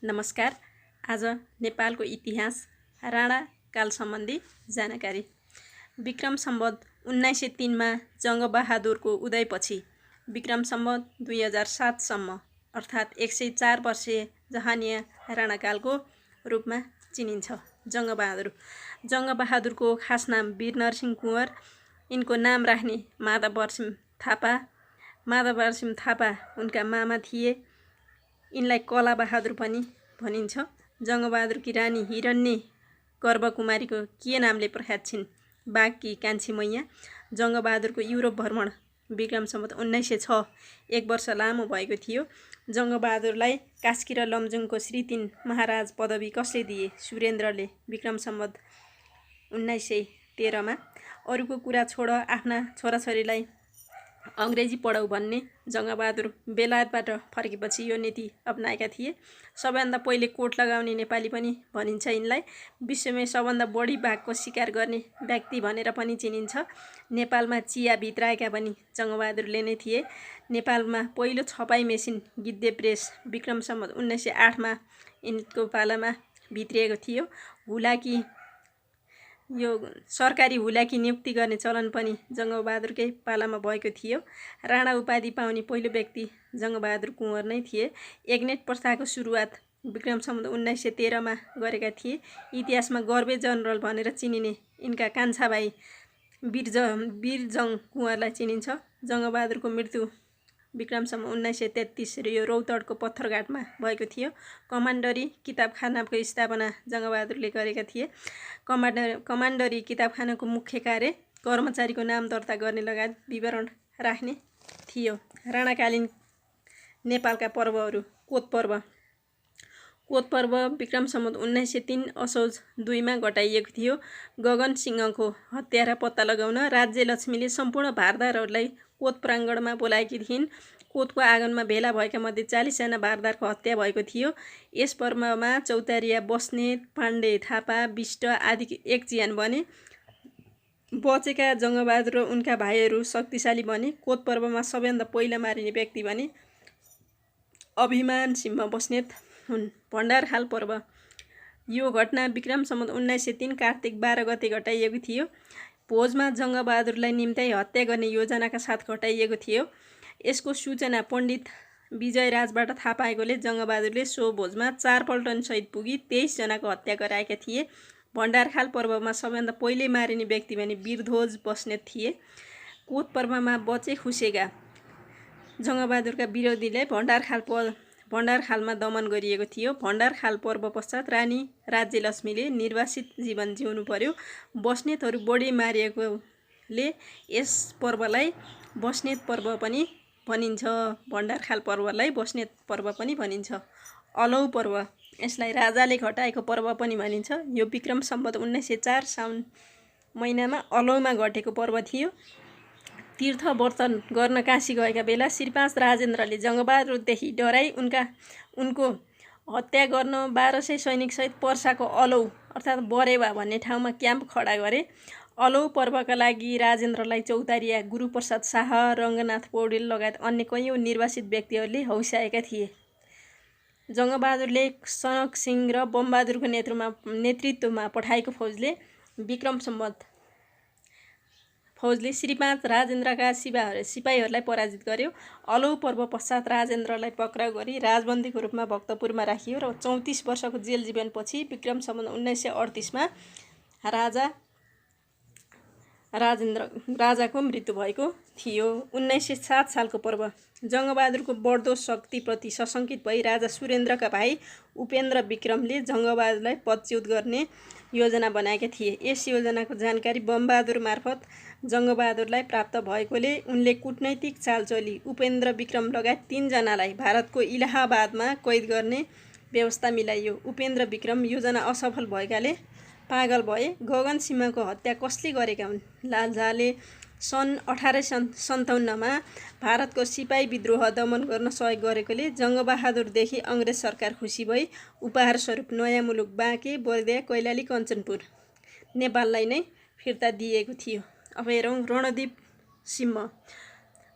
नमस्कार। आज नेपालको इतिहास राणा काल सम्बन्धी जानकारी। विक्रम सम्वत 1903 मा जङ्गबहादुरको उदयपछि विक्रम सम्वत 2007 सम्म अर्थात् 104 वर्षीय जहानिया राणाकालको रूपमा चिनिन्छ। जङ्गबहादुरको खास नाम वीरनरसिंह कुँवर, यिनको नाम राख्ने माधवबर्सिम थापा। माधवबर्सिम थापा उनका मामा थिए। यिनलाई कला बहादुर पनि भनिन्छ। जङ्गबहादुरकी रानी हिरण्य गर्भकुमारीको के नामले प्रख्यात छिन्? बाघकी कान्छी मैया। जङ्गबहादुरको युरोप भ्रमण विक्रम सम्वत 1906 1 वर्ष लामो भएको थियो। जङ्गबहादुरलाई कास्की र लमजुङको श्री 3 महाराज पदवी कसले दिए? सुरेन्द्रले विक्रम सम्वत 1913 मा। अरूको कुरा छोड, आफ्ना छोराछोरीलाई अङ्ग्रेजी पढाउ भन्ने जङ्गबहादुर बेलायतबाट फर्केपछि यो नीति अपनाएका थिए। सबैभन्दा पहिले कोट लगाउने नेपाली पनि भनिन्छ यिनलाई। विश्वमै सबभन्दा बढी बाघको शिकार गर्ने व्यक्ति भनेर पनि चिनिन्छ। नेपालमा चिया भित्राएका पनि जङ्गबहादुरले नै थिए। नेपालमा पहिलो छपाई मेसिन गिद्धे प्रेस विक्रम सम्वत 1908 मा यिनको पालामा भित्रिएको थियो। हुलाकी यो सरकारी हुलाकी नियुक्ति गर्ने चलन पनि जङ्गबहादुरकै पालामा भएको थियो। राणा उपाधि पाउने पहिलो व्यक्ति जङ्गबहादुर कुँवर नै थिए। एकनेट प्रथाको सुरुवात विक्रम सम्वत 1913 मा गरेका थिए। इतिहासमा गर्वे जनरल भनेर चिनिने यिनका कान्छा भाइ वीरजङ कुँवरलाई चिनिन्छ। जङ्गबहादुरको मृत्यु विक्रम सम्वत 1933 र यो रौतडको पत्थरघाटमा भएको थियो। कमान्डरी किताबखानाको स्थापना जङ्गबहादुरले गरेका थिए। कमान्डरी किताबखानाको मुख्य कार्य कर्मचारीको नाम दर्ता गर्ने लगायत विवरण राख्ने थियो। राणाकालीन नेपालका पर्वहरू। कोत पर्व। कोत पर्व विक्रम सम्वत 1903 असोज 2 मा घटाइएको थियो। गगन सिंहको हत्या र पत्ता लगाउन राज्यलक्ष्मीले सम्पूर्ण भारदारहरूलाई कोत प्राङ्गणमा बोलाएकी थिइन्। कोतको आँगनमा भेला भएका मध्ये 40 जना भारदारको हत्या भएको थियो। यस पर्वमा चौतारिया, बस्नेत, पाण्डे, थापा, विष्ट आदि एक ज्यान बने। बचेका जङ्गबहादुर र उनका भाइहरू शक्तिशाली बने। कोत पर्वमा सबैभन्दा पहिला मारिने व्यक्ति भने अभिमान सिंह बस्नेत हुन्। भण्डारखाल पर्व। यो घटना विक्रम सम्वत 1903 कार्तिक 12 गते घटाइएको थियो। भोजमा जङ्गबहादुरलाई निम्त्याइ हत्या गर्ने योजनाका साथ घटाइएको थियो। यसको सूचना पण्डित विजयराजबाट थाहा पाएकोले जङ्गबहादुरले सो भोजमा 4 पल्टनसहित पुगी 23 जनाको हत्या गराएका थिए। भण्डारखाल पर्वमा सबैभन्दा पहिले मारिने व्यक्ति भने वीरध्वज बस्नेत थिए। कोत पर्वमा बचे खुसेका जङ्गबहादुरका विरोधीलाई भण्डारखालमा दमन गरिएको थियो। भण्डारखाल पर्व पश्चात रानी राज्यलक्ष्मीले निर्वासित जीवन जिउनु पर्यो। बस्नेतहरू बढी मारिएकोले यस पर्वलाई बस्नेत पर्व पनि भनिन्छ। भण्डारखाल पर्वलाई बस्नेत पर्व पनि भनिन्छ। अलौ पर्व। यसलाई राजाले घटाएको पर्व पनि भनिन्छ। यो विक्रम सम्वत 1904 साउन महिनामा अलौमा घटेको पर्व थियो। तीर्थ वर्तन गर्न काशी गएका बेला श्री 5 राजेन्द्रले जङ्गबहादुरदेखि डराई उनको हत्या गर्न 1200 सैनिकसहित पर्साको अलौ अर्थात् बरेवा भन्ने ठाउँमा क्याम्प खडा गरे। अलौ पर्वका लागि राजेन्द्रलाई चौतारिया, गुरूप्रसाद शाह, रङ्गनाथ पौडेल लगायत अन्य कैयौँ निर्वासित व्यक्तिहरूले हौस्याएका थिए। जङ्गबहादुरले सनक सिंह र बमबहादुरको नेतृत्वमा पठाएको फौजले श्री 5 राजेन्द्रका सिपाहीहरूलाई पराजित गर्यो। अलौ पर्व पश्चात राजेन्द्रलाई पक्राउ गरी राजबन्दीको रूपमा भक्तपुरमा राखियो र 34 वर्षको जेल जीवनपछि विक्रम सम्वत 1938 मा राजाको मृत्यु भएको थियो। 1907 सालको पर्व। जङ्गबहादुरको बढ्दो शक्तिप्रति सशङ्कित भई राजा सुरेन्द्रका भाइ उपेन्द्र विक्रमले जङ्गबहादुरलाई पदच्युत गर्ने योजना बनाएका थिए। यस योजनाको जानकारी बमबहादुर मार्फत जङ्गबहादुरलाई प्राप्त भएकोले उनले कूटनैतिक चाल चली उपेन्द्र विक्रम लगायत 3 जनालाई भारतको इलाहाबादमा कैद गर्ने व्यवस्था मिलाइयो। उपेन्द्र विक्रम योजना असफल भएकाले पागल भए। गगन सिंहको हत्या कसले गरेका हुन्? लालझाले सन् 1857 मा भारतको सिपाही विद्रोह दमन गर्न सहयोग गरेकोले जङ्गबहादुरदेखि अङ्ग्रेज सरकार खुसी भई उपहार स्वरूप नयाँ मुलुक बाँके, बर्दिया, कैलाली, कञ्चनपुर नेपाललाई नै फिर्ता दिएको थियो। अब हेरौँ रणदीप सिंह।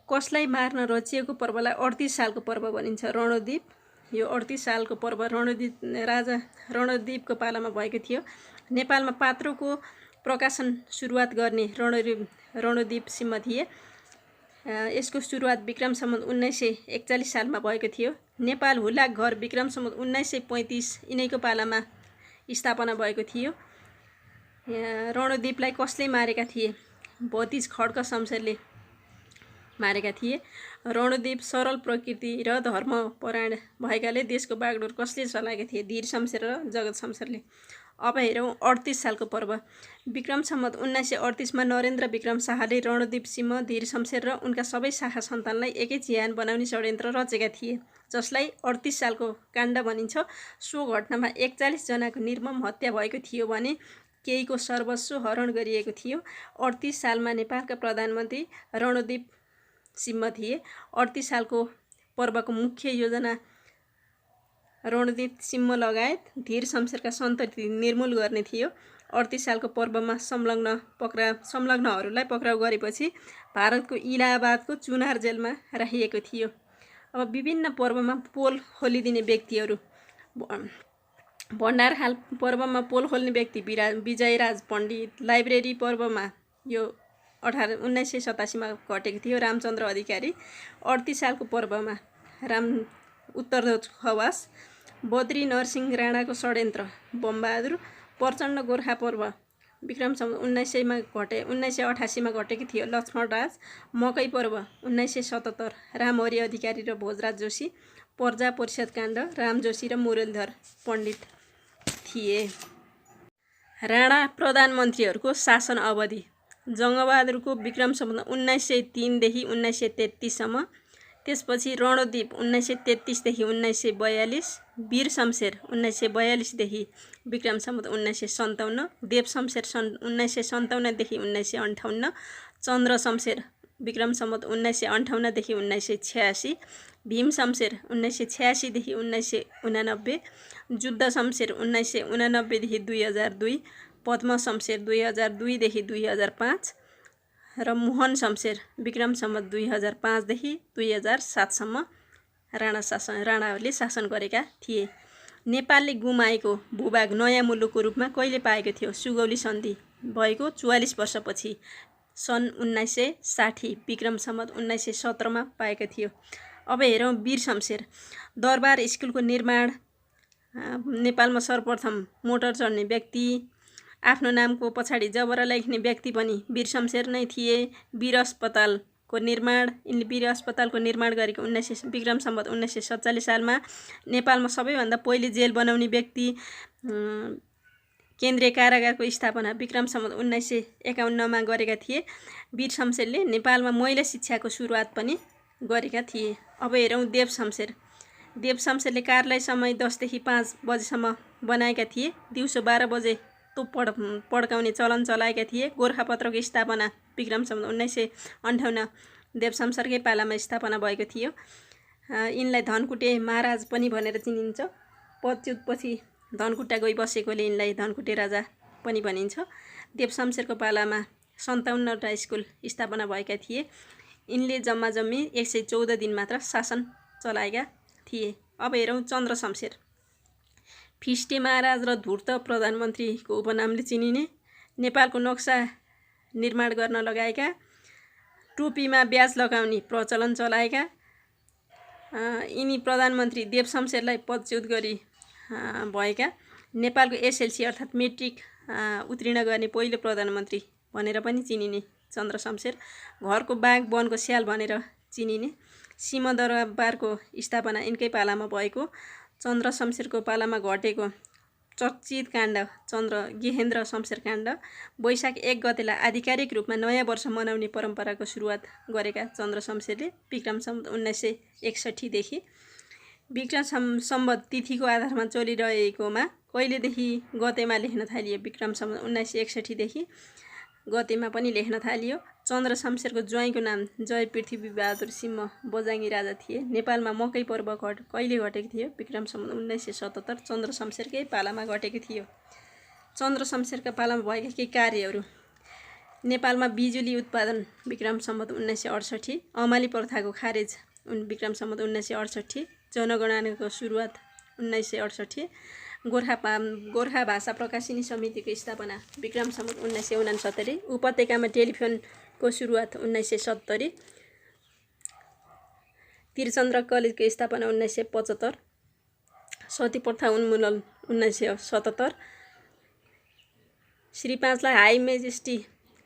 कसलाई मार्न रचिएको पर्वलाई 38 सालको पर्व भनिन्छ? रणदीप यो 38 सालको पर्व राजा रणदीपको पालामा भएको थियो। नेपालमा पात्रोको प्रकाशन सुरुवात गर्ने रणदीप सिंह थिए। यसको सुरुवात विक्रम सम्वत 1941 सालमा भएको थियो। नेपाल हुलाक घर विक्रम सम्वत 1935 यिनैको पालामा स्थापना भएको थियो। रणदीपलाई कसले मारेका थिए? भतिज खड्क शमशेरले मारेका थिए। रणदीप सरल प्रकृति र धर्मपरायण भएकाले देशको बागडोर कसले चलाएका थिए? धीर शमशेर र जगत शमशेरले। अब हेरौँ 38 सालको पर्व। विक्रम सम्वत 1938 मा नरेन्द्र विक्रम शाहले रणदीप सिंह, धीर शमशेर र उनका सबै शाखा सन्तानलाई एकै चिहान बनाउने षड्यन्त्र रचेका थिए, जसलाई 38 सालको काण्ड भनिन्छ। सो घटनामा 41 जनाको निर्मम हत्या भएको थियो भने केहीको सर्वस्व हरण गरिएको थियो। 38 सालमा नेपालका प्रधानमन्त्री रणदीप सिंह थिए। 38 सालको पर्वको मुख्य योजना रणदीप सिंह लगायत धीर शमशेरका सन्तति निर्मूल गर्ने थियो। 38 सालको पर्वमा संलग्नहरूलाई पक्राउ गरेपछि भारतको इलाहाबादको चुनार जेलमा राखिएको थियो। अब विभिन्न पर्वमा पोल खोलिदिने व्यक्तिहरू। भण्डारखाल पर्वमा पोल खोल्ने व्यक्ति विजयराज पण्डित। लाइब्रेरी पर्वमा यो 1987 मा घटेको थियो, रामचन्द्र अधिकारी। 38 सालको पर्वमा उत्तरध्वज खवास। बद्री नरसिंह राणाको षड्यन्त्र बमबहादुर। प्रचण्ड गोर्खा पर्व विक्रम सम्वत 1988 मा घटेको थियो, लक्ष्मण राज। मकै पर्व 1977 रामहरि अधिकारी र भोजराज जोशी। प्रजा परिषद काण्ड राम जोशी र मुरलीधर पण्डित थिए। राणा प्रधानमन्त्रीहरूको शासन अवधि जङ्गबहादुरको विक्रम सम्वत 1903 देखि 1933 सम्म। त्यसपछि रणदीप 1933 देखि 1942, वीर शमशेर 1942 देखि विक्रम सम्वत 1957, देव शमशेर सन् 1957 देखि 1958, चन्द्र शमशेर विक्रम सम्वत 1958 देखि 1986, भीम शमशेर 1986 देखि 1989, जुद्ध शमशेर 1989 देखि 2002, पद्म शमशेर 2002 देखि 2005 र मोहन शमशेर विक्रम सम्वत 2005 देखि 2007 सम्म राणाहरूले शासन गरेका थिए। नेपालले गुमाएको भूभाग नयाँ मुलुकको रूपमा कहिले पाएको थियो? सुगौली सन्धि भएको 44 वर्षपछि सन् 1960 विक्रम सम्वत 1917 मा पाएको थियो। अब हेरौँ वीर शमशेर। दरबार स्कुलको निर्माण, नेपालमा सर्वप्रथम मोटर चढ्ने व्यक्ति, आफ्नो नामको पछाडि जबरा लेख्ने व्यक्ति पनि वीर शमशेर नै थिए। वीर अस्पतालको निर्माण, यिनले वीर अस्पतालको निर्माण गरेको विक्रम सम्वत 1947 सालमा। नेपालमा सबैभन्दा पहिले जेल बनाउने व्यक्ति, केन्द्रीय कारागारको स्थापना विक्रम सम्वत 1951 मा गरेका थिए। वीर शमशेरले नेपालमा महिला शिक्षाको सुरुवात पनि गरेका थिए। अब हेरौँ देव शमशेर। देव शमशेरले कार्यालय समय 10 देखि 5 बजेसम्म बनाएका थिए। दिउँसो 12 बजे पड्काउने चलन चलाएका थिए। गोरखापत्रको स्थापना विक्रम सम्वत 1958 देव शमशेरकै पालामा स्थापना भएको थियो। यिनलाई धनकुटे महाराज पनि भनेर चिनिन्छ। पदच्युतपछि धनकुटा गई बसेकोले यिनलाई धनकुटे राजा पनि भनिन्छ। देव शमशेरको पालामा 57वटा स्कुल स्थापना भएका थिए। यिनले जम्मी 114 दिन मात्र शासन चलाएका थिए। अब हेरौँ चन्द्र शमशेर। फिस्टे महाराज र धूर्त प्रधानमन्त्रीको उपनामले चिनिने, नेपालको नक्सा निर्माण गर्न लगाएका, टोपीमा ब्याज लगाउने प्रचलन चलाएका, यिनी प्रधानमन्त्री देव शमशेरलाई पदच्युत गरी भएका, नेपालको एसएलसी अर्थात् मेट्रिक उत्तीर्ण गर्ने पहिलो प्रधानमन्त्री भनेर पनि चिनिने चन्द्र शमशेर। घरको बाघ वनको स्याल भनेर चिनिने। सिंहदरबारको स्थापना यिनकै पालामा भएको। चन्द्र शमशेरको पालामा घटेको चर्चित काण्ड गेहेन्द्र शमशेर काण्ड। वैशाख 1 गतेलाई आधिकारिक रूपमा नयाँ वर्ष मनाउने परम्पराको सुरुवात गरेका चन्द्र शमशेरले विक्रम सम्वत 1961 देखि। विक्रम सम्वत तिथिको आधारमा चलिरहेकोमा कहिलेदेखि गतेमा लेख्न थालियो? विक्रम सम्वत 1961 देखि गतेमा पनि लेख्न थालियो। चन्द्र शमशेरको ज्वाइँको नाम जय पृथ्वी बहादुर सिंह बजाङ्गी राजा थिए। नेपालमा मकै पर्व कहिले घटेको थियो? विक्रम सम्वत 1977 चन्द्र शमशेरकै पालामा घटेको थियो। चन्द्र शमशेरका पालामा भएका केही कार्यहरू। नेपालमा बिजुली उत्पादन विक्रम सम्वत 1968। अमाली प्रथाको खारेज विक्रम सम्वत 1968। जनगणनाको सुरुवात 1968, गोर्खा भाषा प्रकाशिनी समितिको स्थापना विक्रम सम्वत 1969, उपत्यकामा टेलिफोनको सुरुवात 1970, त्रिचन्द्र कलेजको स्थापना 1975, सती प्रथा उन्मूलन 1977, श्री 5लाई हाई मेजेस्टी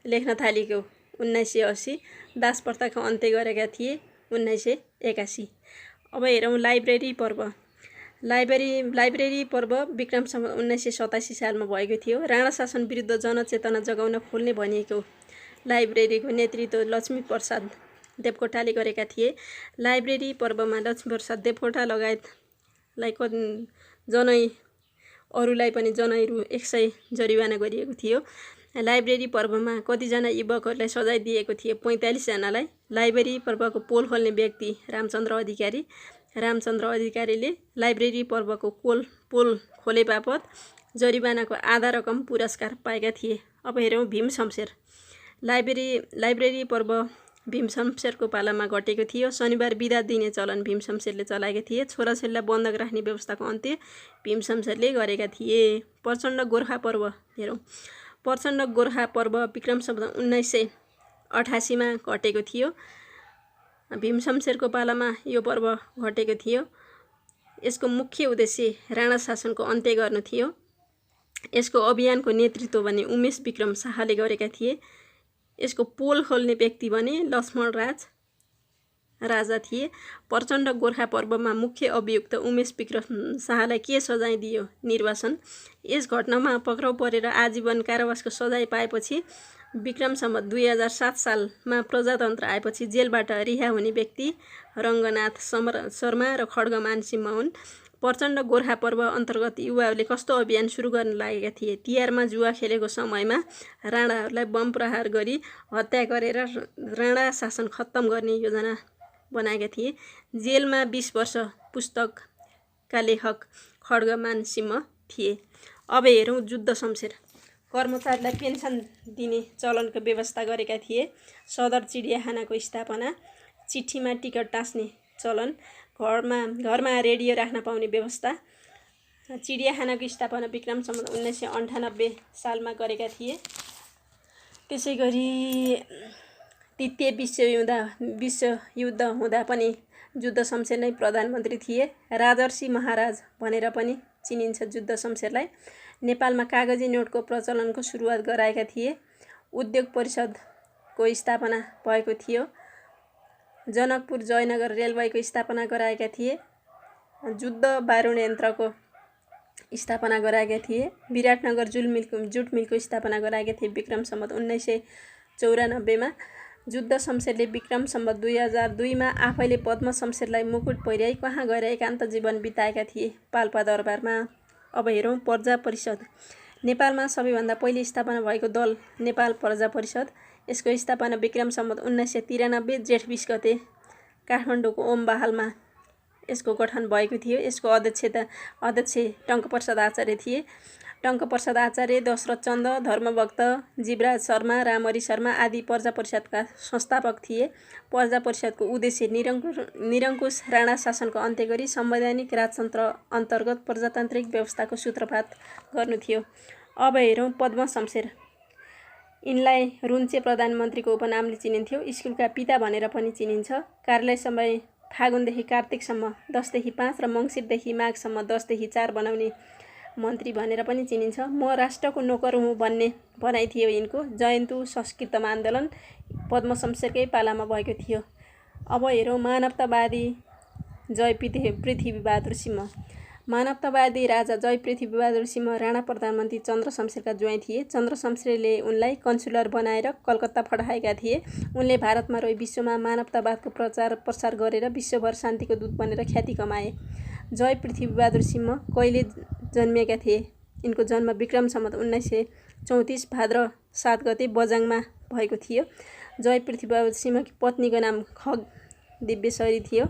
लेख्न थालेको 1980, दास प्रथाको अन्त्य गरेका थिए 1981। अब हेरौँ लाइब्रेरी पर्व। लाइब्रेरी पर्व विक्रम सम्वत 1987 सालमा भएको थियो। राणा शासन विरुद्ध जनचेतना जगाउन खोल्ने भनिएको लाइब्रेरीको नेतृत्व लक्ष्मीप्रसाद देवकोटाले गरेका थिए। लाइब्रेरी पर्वमा लक्ष्मीप्रसाद देवकोटा लगायतलाई जनै अरूलाई पनि जनै रु 100 जरिवाना गरिएको थियो। लाइब्रेरी पर्वमा कतिजना युवकहरूलाई सजाय दिएको थियो? 45 जनालाई। लाइब्रेरी पर्वको पोल खोल्ने व्यक्ति रामचन्द्र अधिकारी। रामचन्द्र अधिकारीले लाइब्रेरी पर्वको पोल खोले बापत जरिवानाको आधा रकम पुरस्कार पाएका थिए। अब हेरौँ भीम शमशेर। लाइब्रेरी पर्व भीम शमशेरको पालामा घटेको थियो। शनिबार बिदा दिने चलन भीम शमशेरले चलाएका थिए। छोराछोरीलाई बन्धक राख्ने व्यवस्थाको अन्त्य भीम शमशेरले गरेका थिए। प्रचण्ड गोर्खा पर्व हेरौँ। प्रचण्ड गोर्खा पर्व विक्रम सम्वत 1988मा घटेको थियो। भीम शमशेरको पालामा यो पर्व घटेको थियो। यसको मुख्य उद्देश्य राणा शासनको अन्त्य गर्नु थियो। यसको अभियानको नेतृत्व भने उमेश विक्रम शाहले गरेका थिए। यसको पोल खोल्ने व्यक्ति भने लक्ष्मण राजा थिए। प्रचण्ड गोर्खा पर्वमा मुख्य अभियुक्त उमेश विक्रम शाहलाई के सजाय दियो? निर्वासन। यस घटनामा पक्राउ परेर आजीवन कारावासको सजाय पाएपछि विक्रम सम्वत 2007 सालमा प्रजातन्त्र आएपछि जेलबाट रिहा हुने व्यक्ति रङ्गनाथ शर्मा र खड्गमान सिंह हुन्। प्रचण्ड गोर्खा पर्व अन्तर्गत युवाहरूले कस्तो अभियान सुरु गर्न लागेका थिए? तिहारमा जुवा खेलेको समयमा राणाहरूलाई बम प्रहार गरी हत्या गरेर राणा शासन खत्तम गर्ने योजना बनाएका थिए। जेलमा 20 वर्ष पुस्तकका लेखक खड्गमान सिंह थिए। अब हेरौँ जुद्ध शमशेर। कर्मचारीलाई पेन्सन दिने चलनको व्यवस्था गरेका थिए। सदर चिडियाखानाको स्थापना, चिठीमा टिकट टाँस्ने चलन, घरमा रेडियो राख्न पाउने व्यवस्था। चिडियाखानाको स्थापना विक्रम सम्वत 1998 सालमा गरेका थिए। त्यसै गरी द्वितीय विश्वयुद्ध हुँदा पनि जुद्ध शमशेर नै प्रधानमन्त्री थिए। राजर्षि महाराज भनेर पनि चिनिन्छ जुद्ध शमशेरलाई। नेपालमा कागजी नोटको प्रचलनको सुरुवात गराएका थिए। उद्योग परिषदको स्थापना भएको थियो। जनकपुर जयनगर रेलवेको स्थापना गराएका थिए। जुद्ध बारुण यन्त्रको स्थापना गराएका थिए। विराटनगर जुट मिलको स्थापना गराएका थिए विक्रम सम्वत 1994मा। जुद्ध शमशेरले विक्रम सम्वत 2002मा आफैले पद्म शमशेरलाई मुकुट पहिर्याई कहाँ गएर एकान्त जीवन बिताएका थिए? पाल्पा दरबारमा। अब हेरौँ प्रजा परिषद। नेपालमा सबैभन्दा पहिले स्थापना भएको दल नेपाल प्रजा परिषद। यसको स्थापना विक्रम सम्वत 1993 जेठ 20 गते काठमाडौँको ओम बहालमा यसको गठन भएको थियो। यसको अध्यक्ष टङ्कप्रसाद आचार्य थिए। टङ्कप्रसाद आचार्य, दशरथ चन्द, धर्मभक्त, जीवराज शर्मा, रामहरि शर्मा आदि प्रजा परिषदका संस्थापक थिए। प्रजा परिषदको उद्देश्य निरङ्कुश राणा शासनको अन्त्य गरी संवैधानिक राजतन्त्र अन्तर्गत प्रजातान्त्रिक व्यवस्थाको सूत्रपात गर्नु थियो। अब हेरौँ पद्म शमशेर। यिनलाई रुन्चे प्रधानमन्त्रीको उपनामले चिनिन्थ्यो। स्कुलका पिता भनेर पनि चिनिन्छ। कार्यालय समय फागुनदेखि कार्तिकसम्म 10 देखि 5 र मङ्सिरदेखि माघसम्म 10 देखि 4 बनाउने मन्त्री भनेर पनि चिनिन्छ। म राष्ट्रको नोकर हुँ भन्ने भनाइ थियो यिनको। जयन्तु संस्कृतम आन्दोलन पद्म शमशेरकै पालामा भएको थियो। अब हेरौँ मानवतावादी जय पृथ्वीबहादुर सिंह। मानवतावादी राजा जय पृथ्वीबहादुर सिंह राणा प्रधानमन्त्री चन्द्र शमशेरका ज्वाइँ थिए। चन्द्र शमशेरले उनलाई कन्सुलर बनाएर कलकत्ता पठाएका थिए। उनले भारतमा रही विश्वमा मानवतावादको प्रचार प्रसार गरेर विश्वभर शान्तिको दूत बनेर ख्याति कमाए। जय पृथ्वीबहादुर सिंह कहिले जन्मिएका थिए? यिनको जन्म विक्रम सम्वत 1934 भाद्र 7 गते बझाङमा भएको थियो। जय पृथ्वीबहादुर सिंहकी पत्नीको नाम खग दिव्यश्वरी थियो।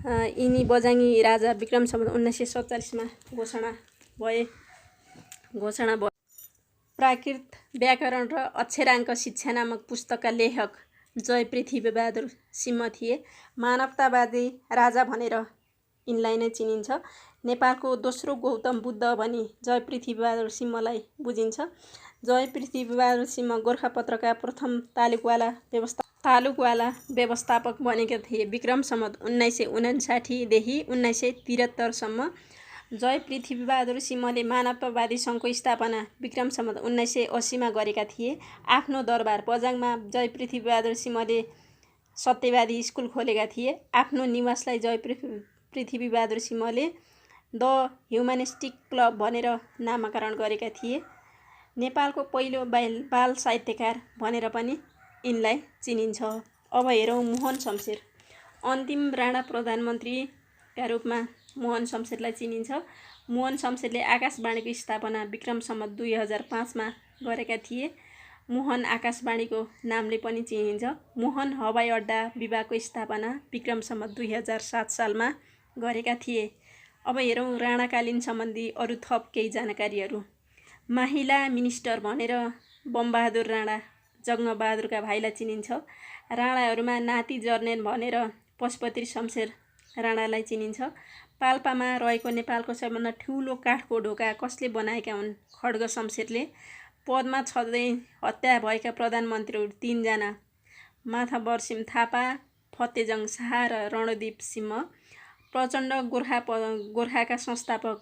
यिनी बझाङी राजा विक्रम सम्वत 1947मा घोषणा भए। प्राकृत व्याकरण र अक्षराङ्क शिक्षा नामक पुस्तकका लेखक जय पृथ्वीबहादुर सिंह थिए। मानवतावादी राजा भनेर यिनलाई नै चिनिन्छ। नेपालको दोस्रो गौतम बुद्ध भनी जय पृथ्वीबहादुर सिंहलाई बुझिन्छ। जय पृथ्वीबहादुर सिंह गोरखापत्रका प्रथम तालुकवाला व्यवस्थापक बनेका थिए। विक्रम सम्वत 1959 देखि 1973सम्म जय पृथ्वीबहादुर सिंहले मानवतावादी सङ्घको स्थापना विक्रम सम्वत 1980 मा गरेका थिए। आफ्नो दरबार बझाङमा जय पृथ्वीबहादुर सिंहले सत्यवादी स्कुल खोलेका थिए। आफ्नो निवासलाई जय पृथ्वीबहादुर सिंहले द ह्युमानिस्टिक क्लब भनेर नामाकरण गरेका थिए। नेपालको पहिलो बाल साहित्यकार भनेर पनि यिनलाई चिनिन्छ। अब हेरौँ मोहन शमशेर। अन्तिम राणा प्रधानमन्त्रीका रूपमा मोहन शमशेरलाई चिनिन्छ। मोहन शमशेरले आकाशवाणीको स्थापना विक्रम सम्वत 2005 मा गरेका थिए। मोहन आकाशवाणीको नामले पनि चिनिन्छ। मोहन हवाई अड्डा विभागको स्थापना विक्रम सम्वत 2007 सालमा गरेका थिए। अब हेरौँ राणाकालीन सम्बन्धी अरू थप केही जानकारीहरू। माहिला मिनिस्टर भनेर बमबहादुर राणा जङ्गबहादुरका भाइलाई चिनिन्छ। राणाहरूमा नाति जर्नेल भनेर पशुपति शमशेर राणालाई चिनिन्छ। पाल्पामा रहेको नेपालको सबैभन्दा ठुलो काठको ढोका कसले बनाएका हुन्? खड्ग शमशेरले। पदमा छँदै हत्या भएका प्रधानमन्त्रीहरू 3 जना, माथाबरसिंह थापा, फतेजङ शाह र रणदीप सिंह। प्रचण्ड गोर्खाका संस्थापक।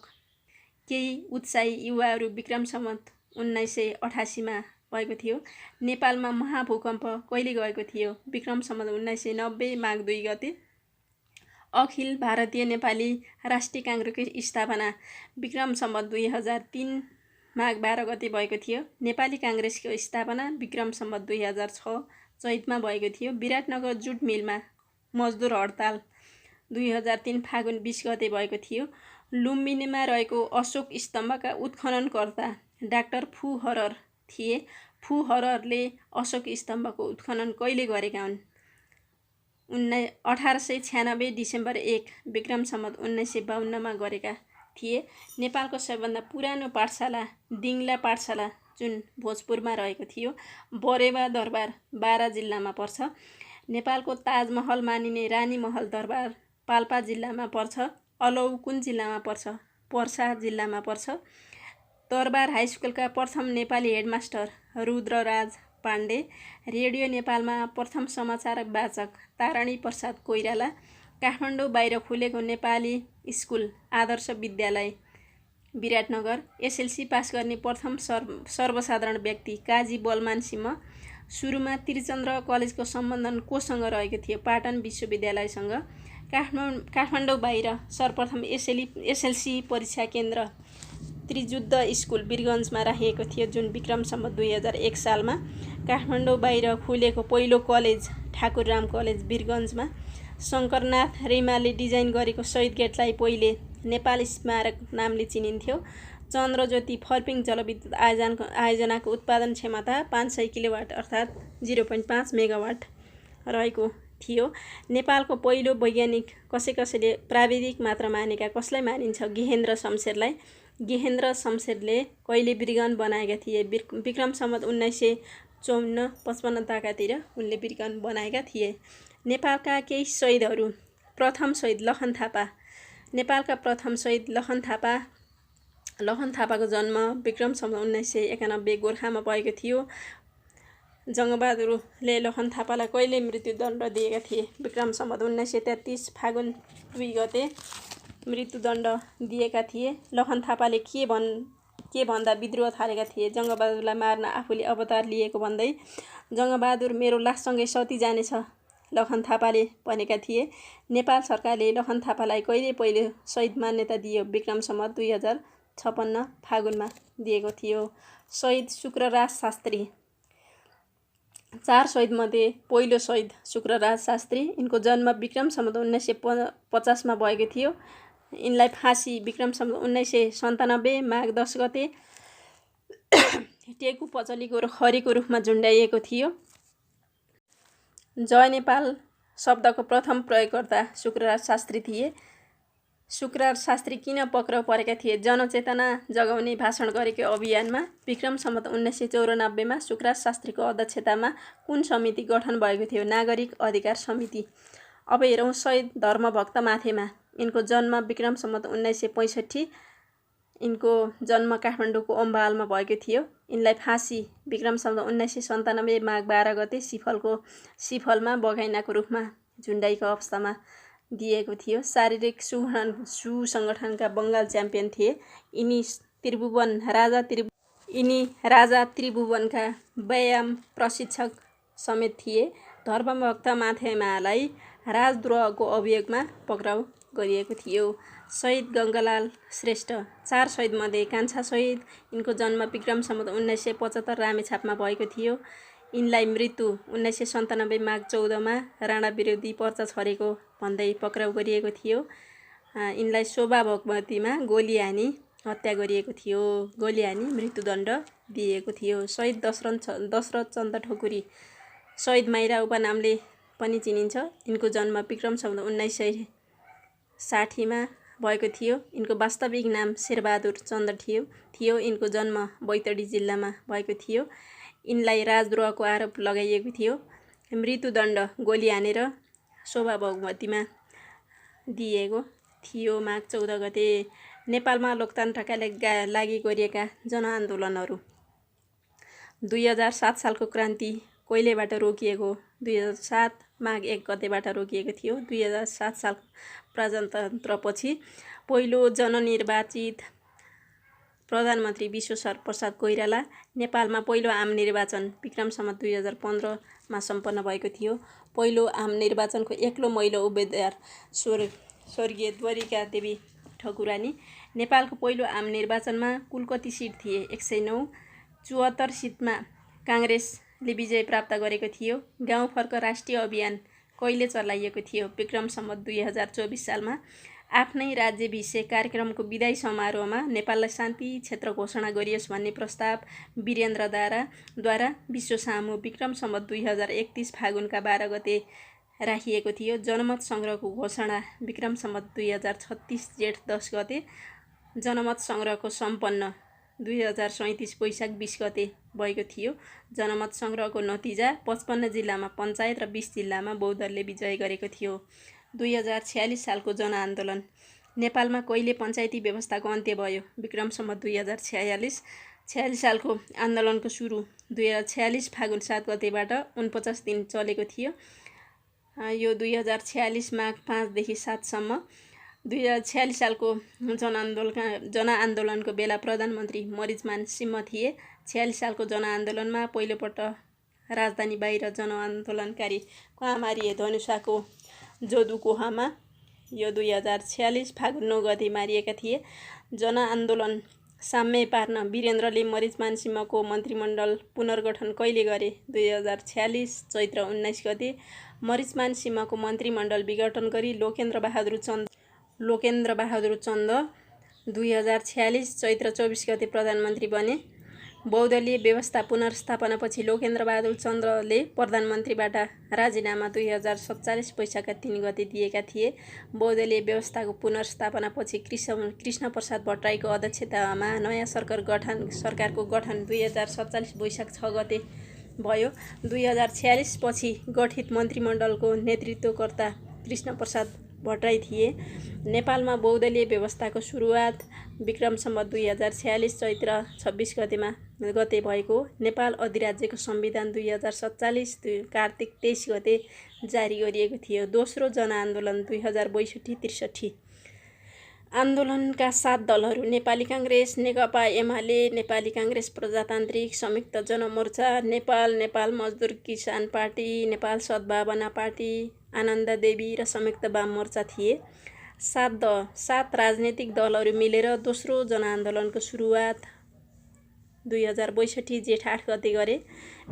केही उत्साही युवाहरू विक्रम सम्वत 1988 मा भएको थियो। नेपालमा महाभूकम्प कहिले गएको थियो? विक्रम सम्वत 1990 माघ 2 गते। अखिल भारतीय नेपाली राष्ट्रिय काङ्ग्रेसको स्थापना विक्रम सम्वत 2003 माघ 12 गते भएको थियो। नेपाली काङ्ग्रेसको स्थापना विक्रम सम्वत 2006 चैतमा भएको थियो। विराटनगर जुट मिलमा मजदुर हडताल 2003 फागुन 20 गते भएको थियो। लुम्बिनीमा रहेको अशोक स्तम्भका उत्खननकर्ता डाक्टर फु हरर थिए। फु हररले अशोक स्तम्भको उत्खनन कहिले गरेका हुन्? 1896 डिसेम्बर 1 विक्रम सम्वत 1952 मा गरेका थिए। नेपालको सबैभन्दा पुरानो पाठशाला दिङ्ला पाठशाला जुन भोजपुरमा रहेको थियो। बरेवा दरबार बारा जिल्लामा पर्छ। नेपालको ताजमहल मानिने रानी महल दरबार पाल्पा जिल्लामा पर्छ। अलौ कुन जिल्लामा पर्छ? पर्सा जिल्लामा पर्छ। दरबार हाइस्कुलका प्रथम नेपाली हेडमास्टर रुद्रराज पाण्डे। रेडियो नेपालमा प्रथम समाचार वाचक ताराणी प्रसाद कोइराला। काठमाडौँ बाहिर खुलेको Nepali school Adarsh Vidyalaya Biratnagar. SLC pass गर्ने प्रथम सर्वसाधारण व्यक्ति काजी बलमान सिंह। सुरुमा त्रिचन्द्र कलेजको सम्बन्धन कोसँग रहेको थियो? पाटन विश्वविद्यालयसँग। काठमाडौँ बाहिर सर्वप्रथम एसएलसी परीक्षा केन्द्र त्रिजुद्ध स्कुल वीरगन्जमा राखिएको थियो जुन विक्रम सम्वत 2001 सालमा। काठमाडौँ बाहिर खुलेको पहिलो कलेज ठाकुरराम कलेज वीरगन्जमा। शङ्करनाथ रिमालले डिजाइन गरेको शहीद गेटलाई पहिले नेपाल स्मारक नामले चिनिन्थ्यो। चन्द्रज्योति फर्पिङ जलविद्युत आयोजनाको उत्पादन क्षमता 500 किलोवाट अर्थात् 0.5 मेगावाट रहेको थियो। नेपालको पहिलो वैज्ञानिक कसैले प्राविधिक मात्र मानेका कसलाई मानिन्छ? गेहेन्द्र शमशेरलाई। गेहेन्द्र शमशेरले कहिले बिरगन बनाएका थिए? विक्रम सम्वत 1954 55 ताकातिर उनले बिरगन बनाएका थिए। नेपालका केही शहीदहरू। प्रथम शहीद लखन थापा। नेपालका प्रथम शहीद लखन थापा। लखन थापाको जन्म विक्रम सम्वत 1991 गोर्खामा भएको थियो। जङ्गबहादुरले लखन थापालाई कहिले मृत्युदण्ड दिएका थिए? विक्रम सम्वत 1933 फागुन 2 गते मृत्युदण्ड दिएका थिए। लखन थापाले के भन्दा विद्रोह थालेका थिए? जङ्गबहादुरलाई मार्न आफूले अवतार लिएको भन्दै। जङ्गबहादुर मेरो लाससँगै सती जानेछ लखन थापाले भनेका थिए। नेपाल सरकारले लखन थापालाई कहिले पहिलो शहीद मान्यता दियो? विक्रम सम्वत 2056 फागुनमा दिएको थियो। शहीद शुक्रराज शास्त्री। 4 शहीदमध्ये पहिलो शहीद शुक्रराज शास्त्री। यिनको जन्म विक्रम सम्वत 1950 मा भएको थियो। यिनलाई फाँसी विक्रम सम्वत 1997 माघ 10 गते टेकु पचलीको खरीको रूपमा झुन्ड्याइएको थियो। जय नेपाल शब्दको प्रथम प्रयोगकर्ता शुक्रराज शास्त्री थिए। शुक्रराज शास्त्री किन पक्राउ परेका थिए? जनचेतना जगाउने भाषण गरेको अभियानमा। विक्रम सम्वत 1994 मा शुक्रराज शास्त्रीको अध्यक्षतामा कुन समिति गठन भएको थियो? नागरिक अधिकार समिति। अब हेरौँ शहीद धर्मभक्त माथेमा। यिनको जन्म विक्रम सम्वत 1965। यिनको जन्म काठमाडौँको अम्बाहालमा भएको थियो। यिनलाई फाँसी विक्रम सम्वत 1997 माघ 12 गते सिफलमा बघैनाको रुखमा झुन्डाइको अवस्थामा दिएको थियो। शारीरिक सुसङ्गठनका बङ्गाल च्याम्पियन थिए। यिनी राजा त्रिभुवनका व्यायाम प्रशिक्षक समेत थिए। धर्मभक्त माथेमालाई राजद्रोहको अभियोगमा पक्राउ गरिएको थियो। शहीद गङ्गालाल श्रेष्ठ 4 शहीदमध्ये कान्छा शहीद। यिनको जन्म विक्रम सम्वत 1975 रामेछापमा भएको थियो। यिनलाई मृत्यु 1997 माघ 14 राणा विरोधी पर्चा छरेको भन्दै पक्राउ गरिएको थियो। यिनलाई शोभा भगवतीमा गोली हानी हत्या गरिएको थियो। गोली हानी मृत्युदण्ड दिएको थियो। शहीद दशरथ चन्द ठकुरी शहीद माइरा उपनामले पनि चिनिन्छ। यिनको जन्म विक्रम सम्वत 1960 मा भएको थियो। यिनको वास्तविक नाम शेरबहादुर चन्द थियो। यिनको जन्म बैतडी जिल्लामा भएको थियो। यिनलाई राजद्रोहको आरोप लगाइएको थियो। मृत्युदण्ड गोली हानेर शोभा भगवतीमा दिएको थियो माघ 14 गते। नेपालमा लोकतन्त्रका लागि गरिएका जनआन्दोलनहरू। 2007 सालको क्रान्ति कहिलेबाट रोकिएको? 2007 माघ 1 गतेबाट रोकिएको थियो। 2007 साल प्रजातन्त्रपछि पहिलो जननिर्वाचित प्रधानमन्त्री विश्वेश्वर प्रसाद कोइराला। नेपालमा पहिलो आम निर्वाचन विक्रम सम्वत 2015 मा सम्पन्न भएको थियो। पहिलो आम निर्वाचनको एक्लो महिला उम्मेदवार स्वर्गीय द्वारिका देवी ठकुरानी। नेपालको पहिलो आम निर्वाचनमा कुल कति सिट थिए? 109। 74 सिटमा काङ्ग्रेसले विजय प्राप्त गरेको थियो। गाउँ फर्क राष्ट्रिय अभियान कहिले चलाइएको थियो? विक्रम सम्वत 2024 सालमा। आफ्नै राज्याभिषेक कार्यक्रमको विदायी समारोहमा नेपाललाई शान्ति क्षेत्र घोषणा गरियोस् भन्ने प्रस्ताव वीरेन्द्रद्वारा विश्वसामु विक्रम सम्वत 2031 फागुनका 12 गते राखिएको थियो। जनमत सङ्ग्रहको घोषणा विक्रम सम्वत 2036 जेठ 10 गते। जनमत सङ्ग्रहको सम्पन्न 2037 वैशाख 20 गते भएको थियो। जनमत सङ्ग्रहको नतिजा 55 जिल्लामा पञ्चायत र 20 जिल्लामा बहुदलले विजय गरेको थियो। 2046 सालको जनआन्दोलन। नेपालमा कहिले पञ्चायती व्यवस्थाको अन्त्य भयो? विक्रम सम्वत 2046। 46 सालको आन्दोलनको सुरु 2046 फागुन 7 गतेबाट 49 दिन चलेको थियो। यो 2046 माघ 5 देखि 7 सम्म। 2046 सालको जनआन्दोलनको बेला प्रधानमन्त्री मरिचमान सिंह थिए। 46 सालको जनआन्दोलनमा पहिलोपल्ट राजधानी बाहिर जनआन्दोलनकारी कहाँ मारिए? धनुषाको जोदुकोहामा। यो 2046 फागुन 9 गते मारिएका थिए। जनआन्दोलन साम्य पार्न वीरेन्द्रले मरिचमान सिंहको मन्त्रीमण्डल पुनर्गठन कहिले गरे? 2046 चैत्र 19 गते। मरिचमान सिंहको मन्त्रीमण्डल विघटन गरी लोकेन्द्र बहादुर चन्द 2046 चैत्र 24 गते प्रधानमन्त्री बने। बहुदलीय व्यवस्था पुनर्स्थापनापछि लोकेन्द्र बहादुर चन्द्रले प्रधानमन्त्रीबाट राजीनामा 2047 वैशाख 3 गते दिएका थिए। बहुदलीय व्यवस्थाको पुनर्स्थापनापछि कृष्णप्रसाद भट्टराईको अध्यक्षतामा नयाँ सरकारको गठन 2047 वैशाख 6 गते भयो। 2046 पछि गठित मन्त्रीमण्डलको नेतृत्वकर्ता कृष्णप्रसाद भट्टराई थिए। नेपालमा बहुदलीय व्यवस्थाको सुरुवात विक्रम सम्वत 2046 चैत्र 26 गते भएको। नेपाल अधिराज्यको संविधान 2047 कार्तिक 23 गते जारी गरिएको थियो। दोस्रो जनआन्दोलन 2062-63। आन्दोलनका 7 दलहरू नेपाली काङ्ग्रेस, नेकपा एमाले, नेपाली काङ्ग्रेस प्रजातान्त्रिक, संयुक्त जनमोर्चा नेपाल, नेपाल मजदुर किसान पार्टी, नेपाल सद्भावना पार्टी, आनन्द देवी र संयुक्त वाम मोर्चा थिए। 7 राजनीतिक दलहरू मिलेर दोस्रो जनआन्दोलनको सुरुवात 2062 जेठ 8 गते गरे।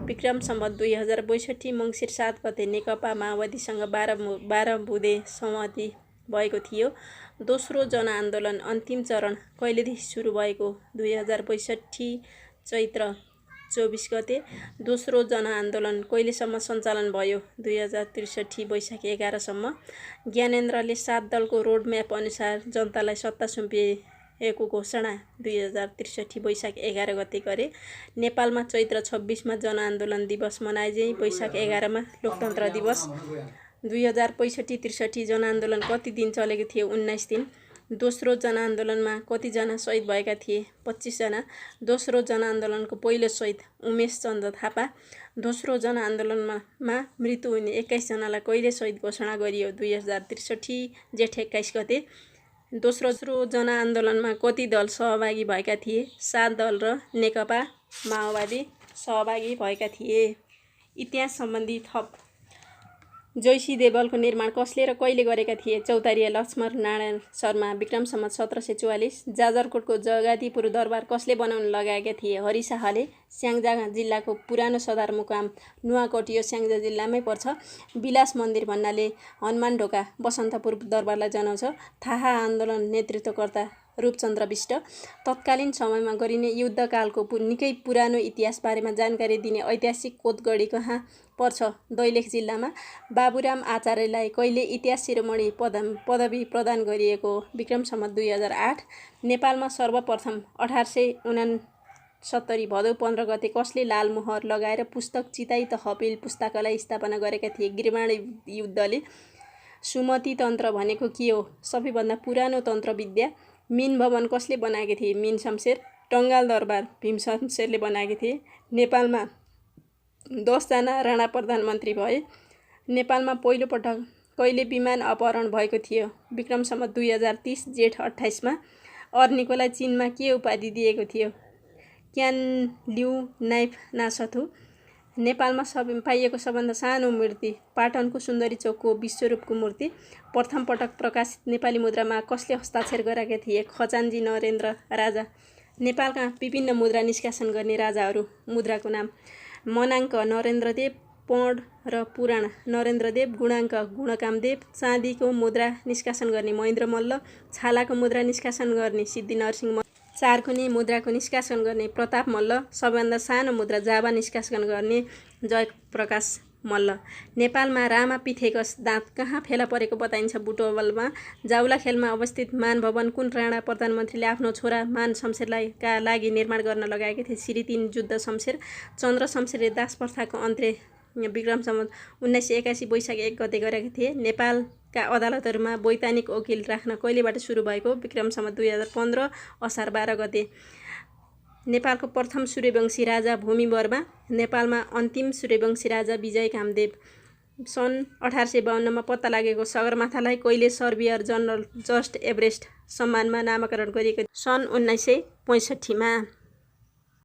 विक्रम सम्वत 2062 मङ्सिर 7 गते नेकपा माओवादीसँग 12 बुँदे सहमति भएको थियो। दोस्रो जनआन्दोलन अन्तिम चरण कहिलेदेखि सुरु भएको? 2062 चैत्र 24 गते। दोस्रो जनआन्दोलन कहिलेसम्म सञ्चालन भयो? 2063 वैशाख 11 सम्म। ज्ञानेन्द्रले 7 दलको रोडम्याप अनुसार जनतालाई सत्ता सुम्पिएको घोषणा 2063 वैशाख 11 गते गरे। नेपालमा चैत्र 26 मा जनआन्दोलन दिवस मनाइजे वैशाख 11 मा लोकतन्त्र दिवस। 2065-63 जनआन्दोलन कति दिन चलेको थियो? 19 दिन। दोस्रो जनआन्दोलनमा कतिजना शहीद भएका थिए? 25 जना। दोस्रो जनआन्दोलनको पहिलो शहीद उमेश चन्द्र थापा। दोस्रो जनआन्दोलनमा मृत्यु हुने 21 जनालाई कहिले शहीद घोषणा गरियो? 2063 जेठ 21 गते। दोस्रो जनआन्दोलनमा कति दल सहभागी भएका थिए? 7 दल र नेकपा माओवादी सहभागी भएका थिए। इतिहास सम्बन्धी थप। जैसी देवलको निर्माण कसले र कहिले गरेका थिए? चौतारीया लक्ष्मण नारायण शर्मा। विक्रम सम्वत 1744। जाजरकोटको जगदीपुर दरबार कसले बनाउन लगाएका थिए? हरि शाहले। स्याङ्जा जिल्लाको पुरानो सदरमुकाम नुवाकोट यो स्याङ्जा जिल्लामै पर्छ। विलास मन्दिर भन्नाले हनुमान ढोका बसन्तपुर दरबारलाई जनाउँछ। थाहा आन्दोलन नेतृत्वकर्ता रूपचन्द्र बिष्ट। तत्कालीन समयमा गरिने युद्धकालको निकै पुरानो इतिहास बारेमा जानकारी दिने ऐतिहासिक कोतगढी कहाँ पर्छ? दैलेख जिल्लामा। बाबुराम आचार्यलाई कहिले इतिहास शिरोमणि पदवी प्रदान गरिएको? विक्रम सम्वत 2008। नेपालमा सर्वप्रथम 1869 भदौ 15 गते कसले लाल मोहर लगाएर पुस्तक चिताई तहबिल पुस्तकालय स्थापना गरेका थिए? गिर्वाण युद्धले। सुमति तन्त्र भनेको के हो? सबैभन्दा पुरानो तन्त्र विद्या। मीन भवन कसले बनाएका थिए? मीन शमशेर। टङ्गाल दरबार भीम शमशेरले बनाएका थिए। नेपालमा 10 जना राणा प्रधानमन्त्री भए। नेपालमा पहिलोपटक कहिले विमान अपहरण भएको थियो? विक्रम सम्वत 2030 जेठ 28 अर्निकोलाई चीनमा के उपाधि दिएको थियो? क्यान लिउ नाइफ नासथु। नेपालमा पाइएको सबभन्दा सानो मूर्ति पाटनको सुन्दरी चौकको विश्वरूपको मूर्ति। प्रथम पटक प्रकाशित नेपाली मुद्रामा कसले हस्ताक्षर गरेका थिए? खजान्जी नरेन्द्र राजा। नेपालका विभिन्न मुद्रा निष्कासन गर्ने राजाहरू। मुद्राको नाम: मनाङ्क नरेन्द्रदेव, पौड र पुराण नरेन्द्रदेव, गुणाङ्क गुणकामदेव। चाँदीको मुद्रा निष्कासन गर्ने महेन्द्र मल्ल। छालाको मुद्रा निष्कासन गर्ने सिद्धि नरसिंह मल्ल। चारकुने मुद्राको निष्कासन गर्ने प्रताप मल्ल। सबैभन्दा सानो मुद्रा जाबा निष्कासन गर्ने जयप्रकाश मल्ल। नेपालमा रामा पिथेकस दाँत कहाँ फेला परेको बताइन्छ? बुटवलमा। जाउलाखेलमा अवस्थित मान भवन कुन राणा प्रधानमन्त्रीले आफ्नो छोरा मान शमशेरलाई का लागि निर्माण गर्न लगाएका थिए? श्री 3 जुद्ध शमशेर। चन्द्र शमशेरले दास प्रथाको अन्त्य विक्रम सम्वत 1981 वैशाख 1 गते गरेका थिए। नेपालका अदालतहरूमा वैधानिक वकिल राख्न कहिलेबाट सुरु भएको? विक्रम सम्वत 2015 असार 12 गते। नेपालको प्रथम सूर्यवंशी राजा भूमि वर्मा। नेपालमा अन्तिम सूर्यवंशी राजा विजय कामदेव। सन् 1852 पत्ता लागेको सगरमाथालाई कहिले सर्बियर जनरल जस्ट एभरेस्ट सम्मानमा नामाकरण गरिएको? सन् 1965